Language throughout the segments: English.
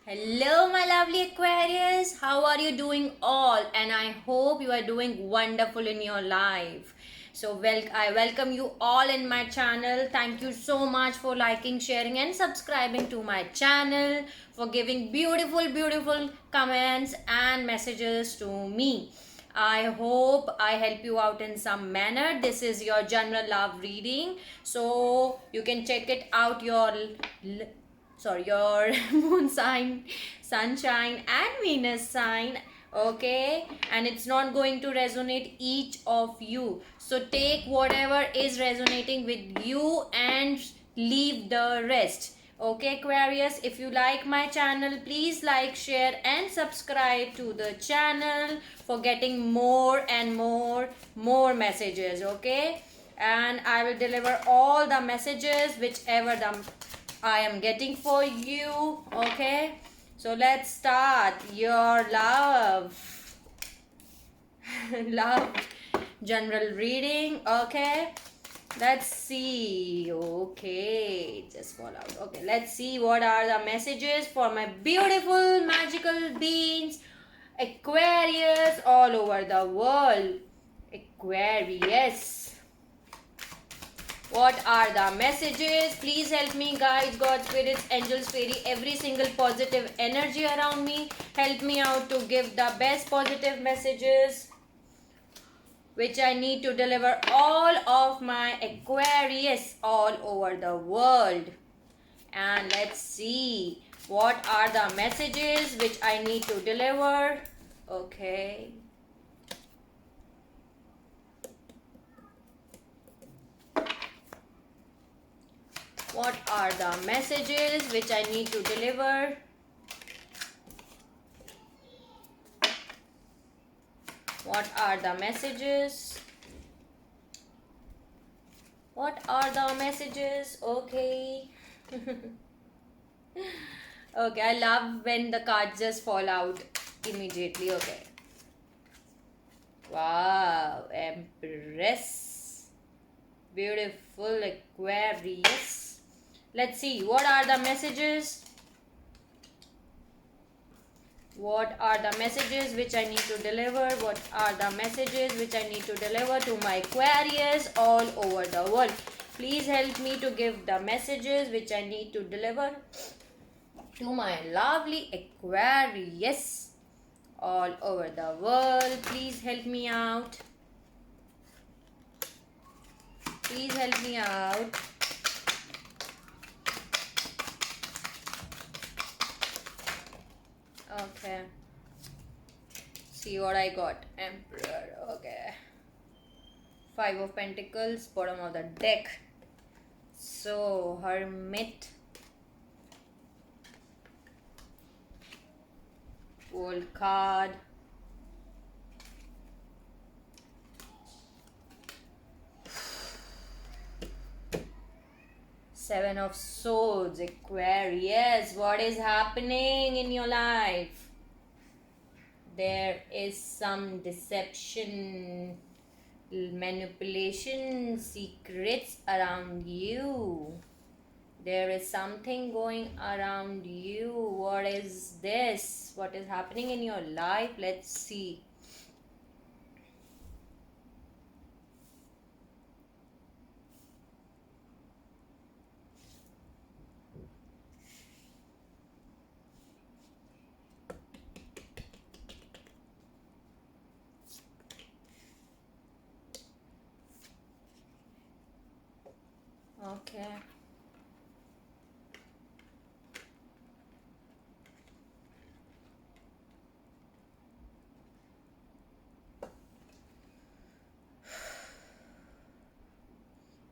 Hello, my lovely Aquarius. How are you doing all? And I hope you are doing wonderful in your life. I welcome you all in my channel. Thank you so much for liking, sharing, and subscribing to my channel, for giving beautiful comments and messages to me. I hope I help you out in some manner. This is your general love reading, so you can check it out your moon sign, sunshine, and Venus sign. Okay, and it's not going to resonate each of you, so take whatever is resonating with you and leave the rest. Okay, Aquarius, if you like my channel, please like, share, and subscribe to the channel for getting more and more messages. Okay, and I will deliver all the messages whichever the I am getting for you. Okay, so let's start your love general reading. Okay, let's see. Okay, just fall out. Okay, let's see what are the messages for my beautiful magical beings, Aquarius, all over the world. Aquarius, what are the messages? Please help me, guides, God, spirits, angels, fairy, every single positive energy around me. Help me out to give the best positive messages which I need to deliver all of my Aquarius all over the world. And let's see what are the messages which I need to deliver. Okay. What are the messages which I need to deliver? What are the messages? What are the messages? Okay. Okay, I love when the cards just fall out immediately. Okay. Wow, Empress. Beautiful Aquarius. Let's see, what are the messages? What are the messages which I need to deliver? What are the messages which I need to deliver to my Aquarius all over the world? Please help me to give the messages which I need to deliver to my lovely Aquarius all over the world. Please help me out. Please help me out. Okay. See what I got. Emperor. Okay. Five of Pentacles, bottom of the deck. So, Hermit. Old card. Seven of Swords, Aquarius. What is happening in your life? There is some deception, manipulation, secrets around you. There is something going around you. What is this? What is happening in your life? Let's see. Okay.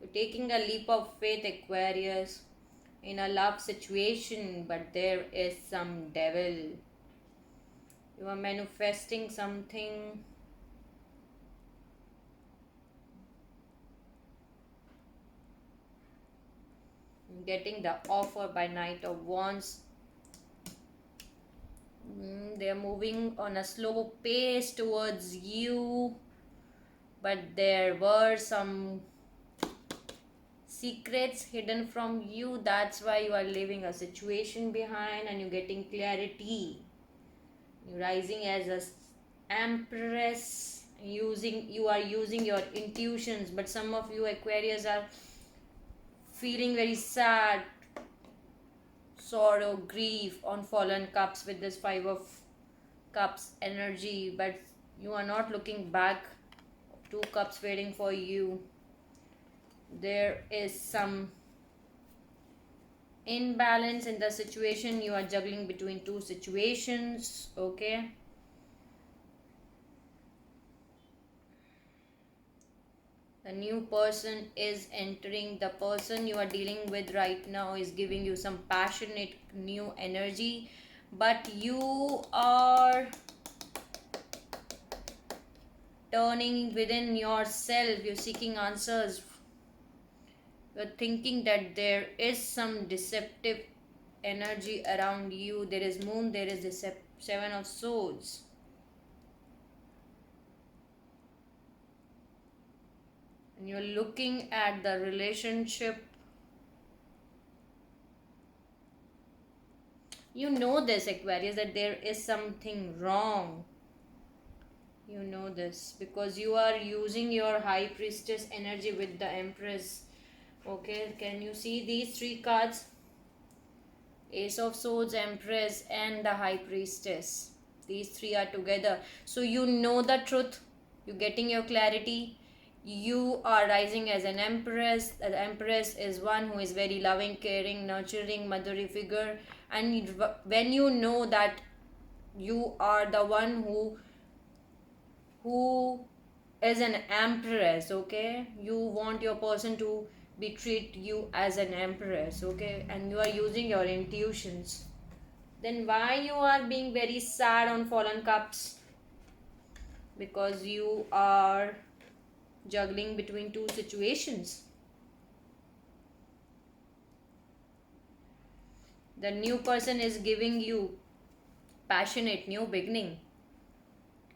You're taking a leap of faith, Aquarius, in a love situation, but there is some devil. You are manifesting something. Getting the offer by Knight of Wands. They're moving on a slow pace towards you, but there were some secrets hidden from you. That's why you are leaving a situation behind and you're getting clarity. You're rising as a empress, you are using your intuitions, but some of you Aquarius are feeling very sad, sorrow, grief on fallen cups with this 5 of cups energy, but you are not looking back. 2 cups waiting for you. There is some imbalance in the situation. You are juggling between 2 situations. Okay, the new person is entering. The person you are dealing with right now is giving you some passionate new energy, but you are turning within yourself. You're seeking answers. You're thinking that there is some deceptive energy around you. There is moon, there is the 7 of swords. And you're looking at the relationship. You know this, Aquarius, that there is something wrong. You know this because you are using your high priestess energy with the empress. Okay, can you see these 3 cards? Ace of Swords, Empress, and the High Priestess. These 3 are together. So you know the truth. You're getting your clarity. You are rising as an Empress. The Empress is one who is very loving, caring, nurturing, motherly figure. And when you know that you are the one who is an Empress, okay? You want your person to treat you as an empress, okay, and you are using your intuitions, then why you are being very sad on fallen cups? Because you are juggling between 2 situations. The new person is giving you passionate new beginning,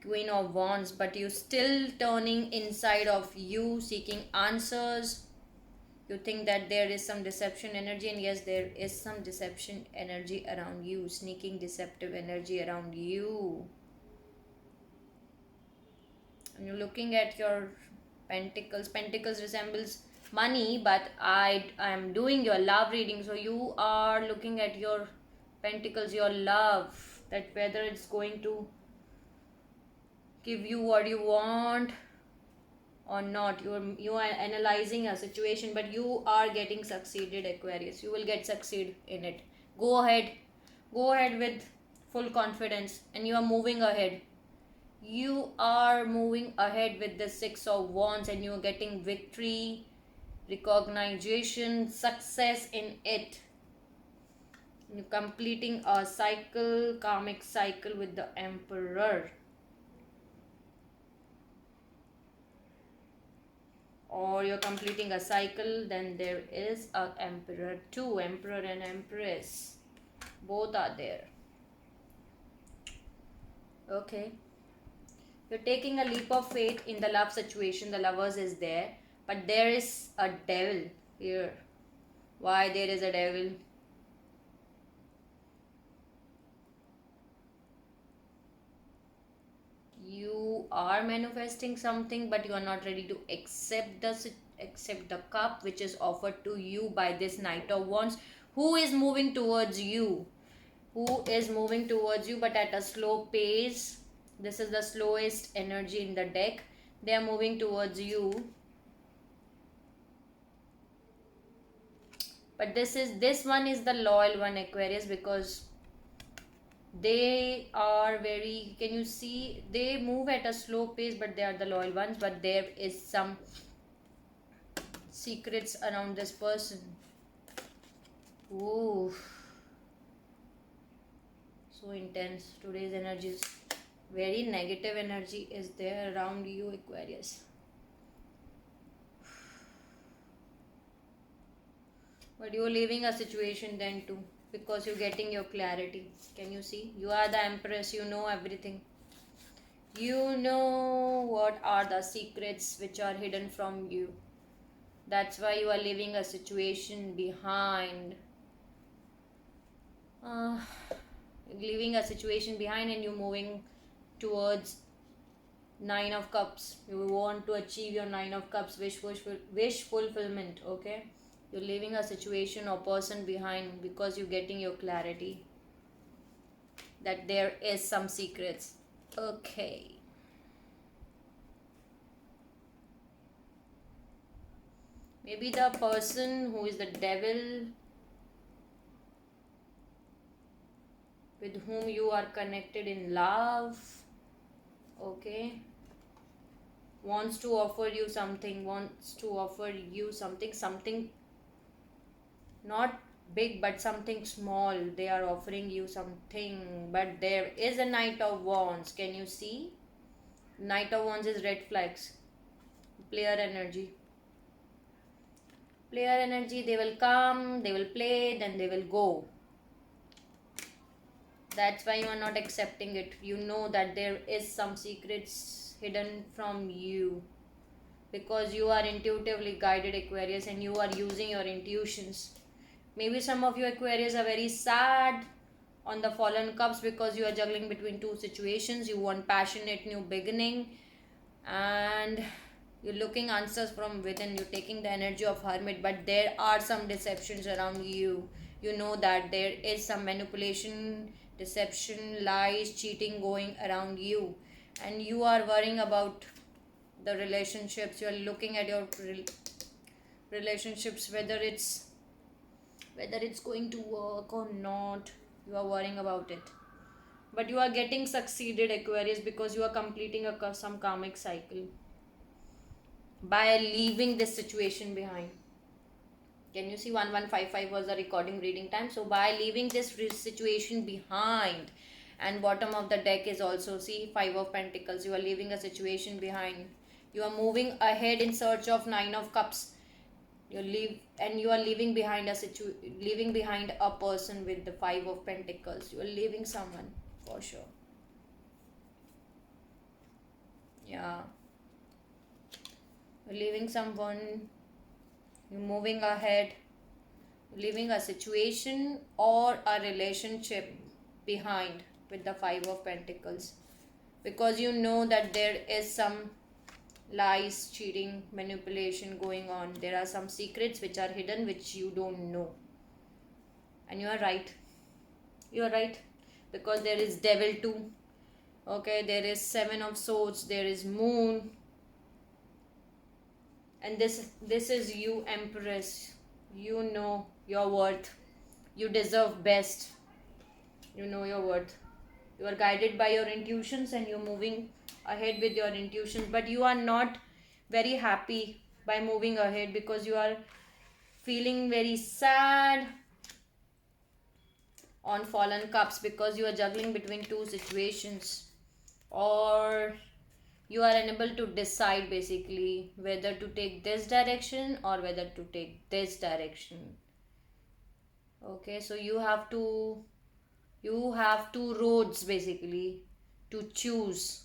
Queen of Wands, but you still turning inside of you, seeking answers. You think that there is some deception energy, and yes, there is some deception energy around you, sneaking deceptive energy around you. And you're looking at your pentacles. Pentacles resembles money, but I am doing your love reading, so you are looking at your pentacles, your love, that whether it's going to give you what you want or not. You are analyzing a situation, but you are getting succeeded, Aquarius. You will get succeed in it. Go ahead with full confidence, and you are moving ahead. You are moving ahead with the 6 of Wands, and you are getting victory, recognition, success in it. You're completing a cycle, karmic cycle with the Emperor. Or you're completing a cycle, then there is a Emperor too. Emperor and Empress, both are there. Okay, you're taking a leap of faith in the love situation. The Lovers is there, but there is a devil here. Why there is a devil? You are manifesting something, but you are not ready to accept the cup which is offered to you by this Knight of Wands, who is moving towards you, but at a slow pace. This is the slowest energy in the deck. They are moving towards you, but this one is the loyal one, Aquarius, because they are very, can you see, they move at a slow pace, but they are the loyal ones. But there is some secrets around this person. Ooh, so intense. Today's energy is very negative energy is there around you, Aquarius. But you're leaving a situation then too, because you're getting your clarity. Can you see? You are the Empress. You know everything. You know what are the secrets which are hidden from you. That's why you are leaving a situation behind. uh, Leaving a situation behind and you're moving towards Nine of Cups. You want to achieve your Nine of Cups wish fulfillment. Okay, you're leaving a situation or person behind because you're getting your clarity that there is some secrets. Okay, maybe the person who is the devil with whom you are connected in love, okay, wants to offer you something not big but something small. They are offering you something, but there is a Knight of Wands. Can you see? Knight of Wands is red flags. Player energy. Player energy, they will come, they will play, then they will go. That's why you are not accepting it. You know that there is some secrets hidden from you because you are intuitively guided, Aquarius, and you are using your intuitions. Maybe some of you Aquarius are very sad on the fallen cups because you are juggling between two situations. You want passionate new beginning and you're looking answers from within. You're taking the energy of hermit, but there are some deceptions around you. You know that there is some manipulation, deception, lies, cheating going around you, and you are worrying about the relationships. You are looking at your relationships, whether it's going to work or not. You are worrying about it, but you are getting succeeded, Aquarius, because you are completing some karmic cycle by leaving this situation behind. Can you see 1155 was the recording reading time? So by leaving this situation behind, and bottom of the deck is also, see, 5 of Pentacles. You are leaving a situation behind. You are moving ahead in search of 9 of Cups. You are leaving behind leaving behind a person with the 5 of Pentacles. You are leaving someone for sure. Yeah, you're leaving someone. You're moving ahead, leaving a situation or a relationship behind with the 5 of Pentacles, because you know that there is some lies, cheating, manipulation going on. There are some secrets which are hidden which you don't know. And you are right. You are right, because there is devil too. Okay, there is 7 of Swords, there is moon, and this is you, Empress. You know your worth. You deserve best. You know your worth. You are guided by your intuitions and you're moving ahead with your intuitions, but you are not very happy by moving ahead because you are feeling very sad on fallen cups because you are juggling between two situations, or you are unable to decide basically whether to take this direction or whether to take this direction. Okay, so you have two roads basically to choose.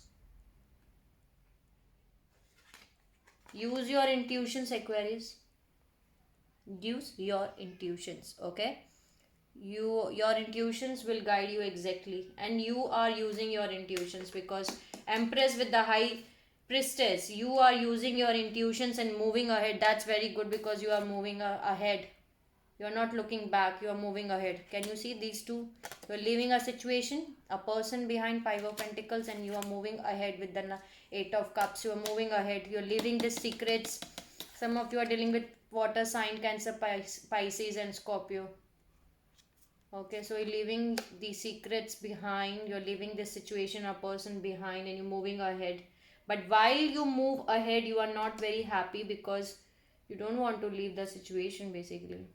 Use your intuitions, Aquarius. Use your intuitions. Okay, your intuitions will guide you exactly, and you are using your intuitions because Empress with the High Priestess, you are using your intuitions and moving ahead. That's very good because you are moving ahead. You are not looking back, you are moving ahead. Can you see these two? You are leaving a situation, a person behind, 5 of Pentacles, and you are moving ahead with the 8 of Cups. You are moving ahead. You are leaving the secrets. Some of you are dealing with water sign, Cancer, Pisces, and Scorpio. Okay, so you're leaving the secrets behind. You're leaving this situation, a person behind, and you're moving ahead. But while you move ahead, you are not very happy because you don't want to leave the situation basically,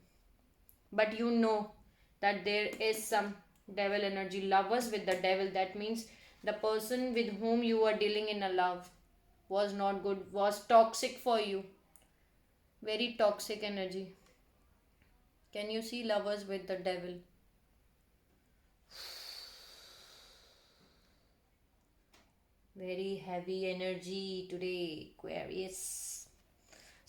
but you know that there is some devil energy. Lovers with the devil, that means the person with whom you are dealing in a love was not good, was toxic for you, very toxic energy. Can you see Lovers with the devil? Very heavy energy today, Aquarius.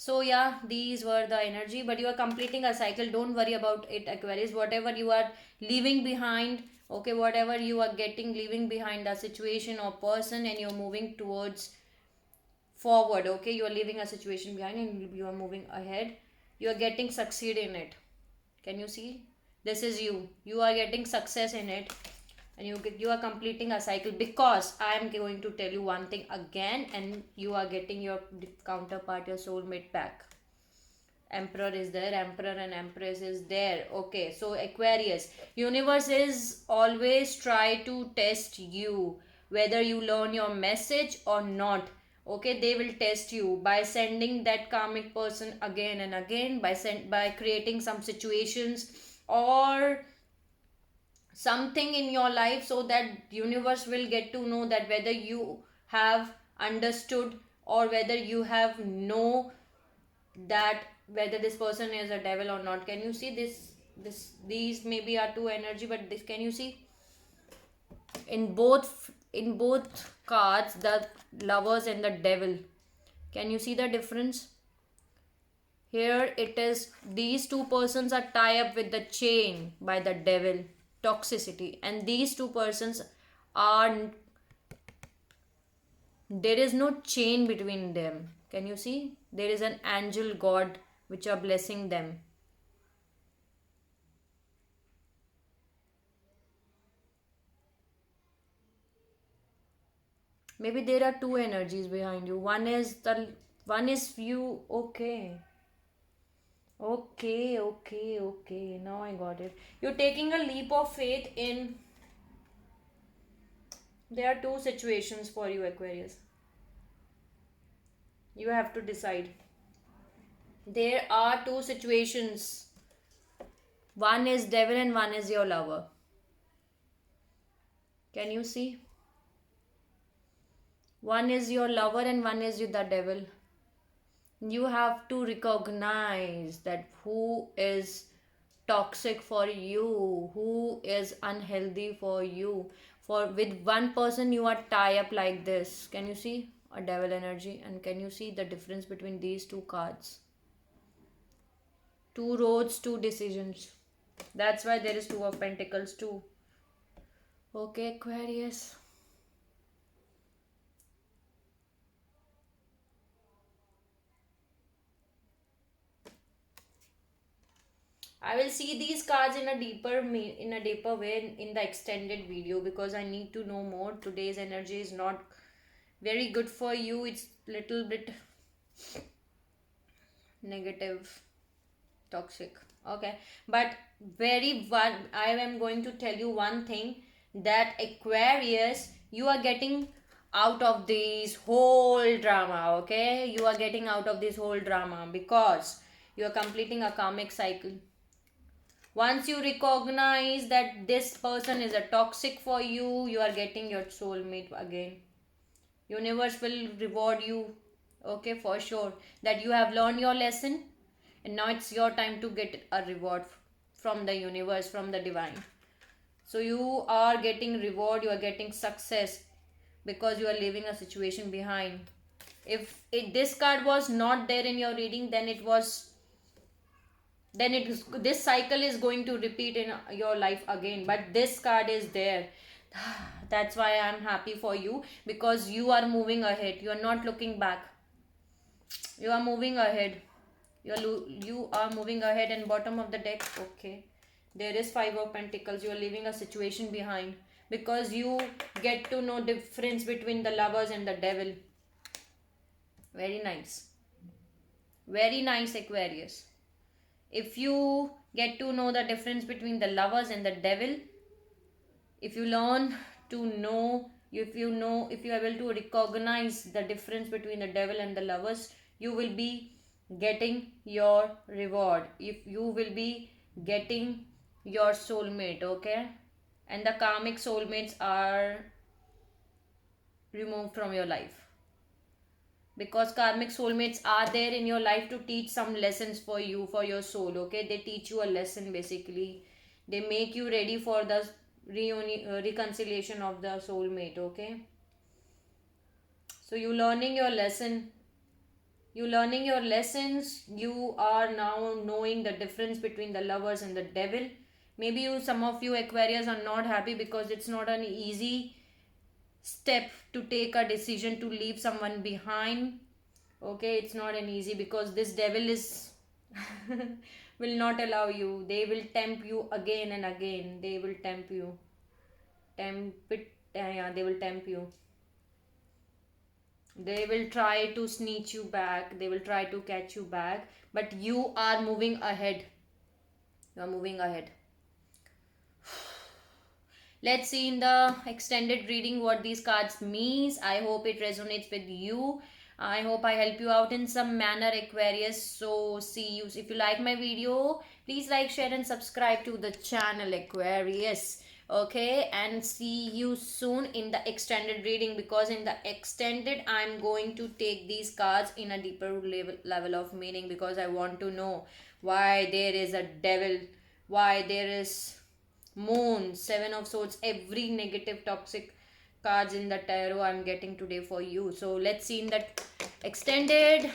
So yeah, these were the energy, but you are completing a cycle. Don't worry about it, Aquarius. Whatever you are leaving behind, okay, whatever you are getting, leaving behind a situation or person, and you're moving towards forward, okay, you are leaving a situation behind and you are moving ahead. You are getting succeed in it. Can you see? This is you are getting success in it, and you are completing a cycle, because I am going to tell you one thing again, and you are getting your counterpart, your soulmate back. Emperor is there, emperor and empress is there. Okay, so Aquarius, universe is always try to test you, whether you learn your message or not. Okay, they will test you by sending that karmic person again and again, by creating some situations or something in your life, so that universe will get to know that whether you have understood or whether you have know that whether this person is a devil or not. Can you see this these maybe are two energy, but this, can you see in both cards, the lovers and the devil? Can you see the difference? Here it is, these two persons are tied up with the chain by the devil, toxicity, and these two persons are, there is no chain between them. Can you see? There is an angel god which are blessing them. Maybe there are two energies behind you. One is you. Okay. Okay. Now I got it. You're taking a leap of faith in, there are two situations for you, Aquarius. You have to decide. There are two situations. One is devil and one is your lover. Can you see? One is your lover and one is the devil. You have to recognize that who is toxic for you, who is unhealthy for you. For with one person you are tie up like this. Can you see a devil energy? And can you see the difference between these two cards? Two roads, two decisions. That's why there is two of pentacles too. Okay, Aquarius. I will see these cards in a deeper way in the extended video, because I need to know more. Today's energy is not very good for you. It's little bit negative, toxic. Okay, but very one. I am going to tell you one thing, that Aquarius, you are getting out of this whole drama. Okay, you are getting out of this whole drama because you are completing a karmic cycle. Once you recognize that this person is a toxic for you, you are getting your soulmate again. Universe will reward you, okay, for sure, that you have learned your lesson, and now it's your time to get a reward from the universe, from the divine. So you are getting reward, you are getting success, because you are leaving a situation behind. If this card was not there in your reading, then it was, then it is, this cycle is going to repeat in your life again, but this card is there. That's why I'm happy for you, because you are moving ahead, you are not looking back, you are moving ahead, you are moving ahead. And bottom of the deck, okay, there is Five of Pentacles. You are leaving a situation behind, because you get to know difference between the lovers and the devil. Very nice, very nice, Aquarius. If you get to know the difference between the lovers and the devil, if you learn to know, if you are able to recognize the difference between the devil and the lovers, you will be getting your reward, if you will be getting your soulmate. Okay, and the karmic soulmates are removed from your life, because karmic soulmates are there in your life to teach some lessons for you, for your soul. Okay, they teach you a lesson, basically they make you ready for the reconciliation of the soulmate. Okay, so you learning your lesson, You learning your lessons. You are now knowing the difference between the lovers and the devil. Maybe some of you Aquarius are not happy because it's not an easy step to take a decision to leave someone behind. Okay, it's not an easy because this devil is will not allow you. They will tempt you again and again. They will tempt you. Tempt it. Yeah, they will tempt you. They will try to sneak you back. They will try to catch you back. But you are moving ahead. You are moving ahead. Let's see in the extended reading what these cards means. I hope it resonates with you. I hope I help you out in some manner, Aquarius. So see you. If you like my video, please like, share and subscribe to the channel, Aquarius. Okay, and see you soon in the extended reading, because in the extended I'm going to take these cards in a deeper level of meaning, because I want to know why there is a devil, why there is moon, seven of swords, every negative toxic cards in the tarot I'm getting today for you. So let's see in that extended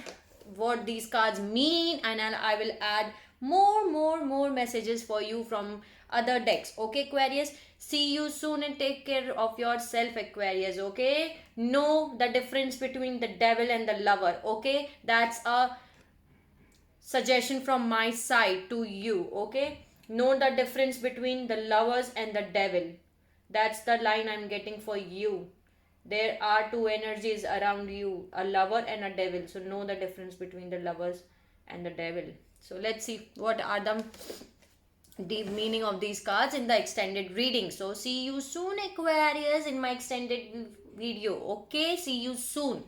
what these cards mean, and I will add more messages for you from other decks. Okay, Aquarius, see you soon and take care of yourself, Aquarius. Okay, know the difference between the devil and the lover. Okay, that's a suggestion from my side to you. Okay, know the difference between the lovers and the devil. That's the line I'm getting for you. There are two energies around you, a lover and a devil. So know the difference between the lovers and the devil. So let's see what are the deep meaning of these cards in the extended reading. So see you soon, Aquarius, in my extended video. Okay, see you soon.